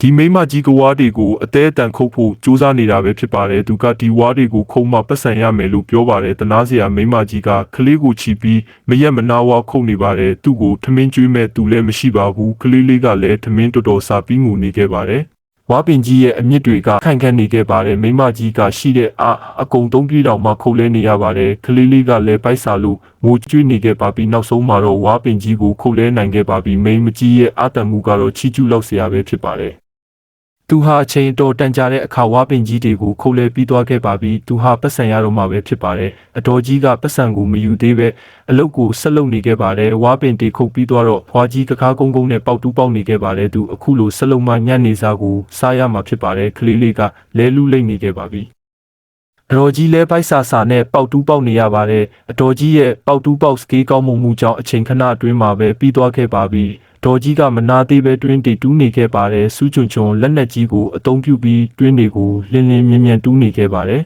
ဒီမိမကြီးကဝါးတွေကိုအသေးအတန်ခုတ်ဖို့စူးစမ်းနေတာပဲဖြစ်ပါတယ်သူကဒီဝါးတွေကိုခုံမှပတ်စံရမယ်လို့ပြောပါတယ်တနာစရာမိမကြီးကကလေးကိုချီပြီးမရက်မနာဝါခုတ်နေပါတယ်သူ့ကိုထမင်းကျွေးမဲ့သူလည်းမရှိပါဘူးကလေးလေးကလည်းထမင်းတော်တော်စားပြီးငိုနေခဲ့ပါတယ်ဝါပင်ကြီးရဲ့အမြင့်တွေကခန့်ခန့်နေခဲ့ပါတယ်မိမကြီးကရှိတဲ့အကုံသုံးပြေးတောင်မှခုတ်လဲနေရပါတယ်ကလေးလေးကလည်းပိုက်စာလို့ငိုကြွေးနေခဲ့ပါပြီးနောက်ဆုံးမှာတော့ဝါပင်ကြီးကိုခုတ်လဲနိုင်ခဲ့ပါပြီးမိမကြီးရဲ့အာတံမှုကတော့ချီကျူးလောက်စရာပဲဖြစ်ပါတယ်သူဟာအချိန်တော်တန်ကြတဲ့အခါဝါပင်ကြီးတွေကိုခုတ်လဲပြီးသွားခဲ့ပါပြီသူဟာပတ်စံရတော့မှပဲဖြစ်ပါတယ်အတော်ကြီးကပတ်စံကိုမယူသေးပဲအလုတ်ကိုဆက်လုပ်နေခဲ့ပါတယ်ဝါပင်တွေခုတ်ပြီးသွားတော့ဖွာကြီးကကားကုန်းကုန်းနဲ့ပေါက်တူးပေါက်နေခဲ့ပါတယ်သူအခုလိုဆက်လုပ်မှညနေစာကိုစားရမှာဖြစ်ပါတယ်ကလေးလေးကလဲလူလိမ့်နေခဲ့ပါပြီအတော်ကြီးလဲပိုက်စာနဲ့ပေါက်တူးပေါက်နေရပါတယ်အတော်ကြီးရဲ့ပေါက်တူးပေါက်စကေးကောင်းမှုကြောင့်အချိန်ခဏအတွင်းမှာပဲပြီးသွားခဲ့ပါပြီတော်ကြီးကမနာသေးပဲတွင်းတီတူးနေခဲ့ပါတယ်စူးချွန်ချွန်လက်နက်ကြီးကိုအသုံးပြုပြီးတွင်းတွေကိုလင်းလင်းမြင်မြင်တူးနေခဲ့ပါတယ်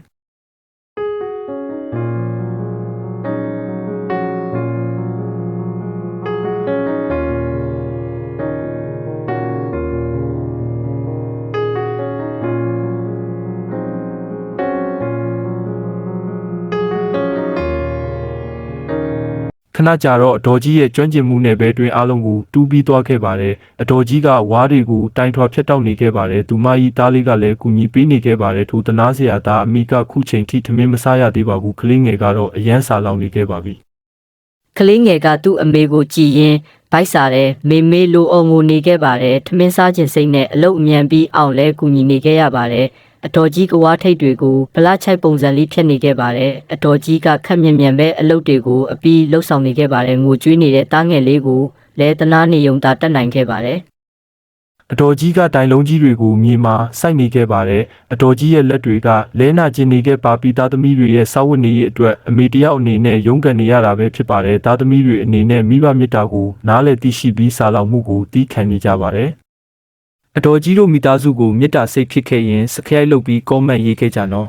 ခဏကြာတော့အတော်ကြီးရဲ့ကျွမ်းကျင်မှုနဲ့ပဲတွင်အားလုံးကိုတူးပြီးသွားခဲ့ပါတယ်အတော်ကြီးကဝါးတွေကိုတိုင်ထွာဖြတ်တောက်နေခဲ့ပါတယ်သူမကြီးသားလေးကလည်းကူညီပေးနေခဲ့ပါတယ်ထိုတနာစရာသားအမိကခုချိန်ထိထမင်းမစားရသေးပါဘူးကလေးငယ်ကတော့အယမ်းစာလောင်နေခဲ့ပါပြီကလေးငယ်ကသူ့အမေကိုကြည်ရင်ဗိုက်စားတယ်မေမေလိုအောင်ငိုနေခဲ့ပါတယ်ထမင်းစားခြင်းစိတ်နဲ့အလုတ်အမြန်ပြီးအောင်လဲကူညီနေခဲ့ရပါတယ်အတော်ကြီးကဝါထိတ်တွေကိုဗလာချိုက်ပုံစံလေးဖြစ်နေခဲ့ပါတယ်အတော်ကြီးကခက်မြင်မြန်ပဲအလုတ်တွေကိုအပြီးလှုပ်ဆောင်နေခဲ့ပါတယ်ငိုကြွေးနေတဲ့တားငယ်လေးကိုလဲတနာနေုံသာတက်နိုင်ခဲ့ပါတယ်အတော်ကြီးကတိုင်လုံးကြီးတွေကိုမြေမှာစိုက်နေခဲ့ပါတယ်အတော်ကြီးရဲ့လက်တွေကလဲနာကျင်နေခဲ့ပါပြီးသားသမီးတွေရဲ့စာဝတ်နေရေးအတွက်အမေတယောက်အနေနဲ့ရုန်းကန်နေရတာပဲဖြစ်ပါတယ်သားသမီးတွေအနေနဲ့မိဘမေတ္တာကိုနားလည်သိရှိပြီးစာလောက်မှုကိုတီးခံနေကြပါတယ်အတော်ကြီးတို့မိသားစုကိုမေတ္တာစိတ်ဖြစ်ခဲ့ရင်စခိုက်လုပ်ပြီးကောမန့်ရေးခဲ့ကြနော်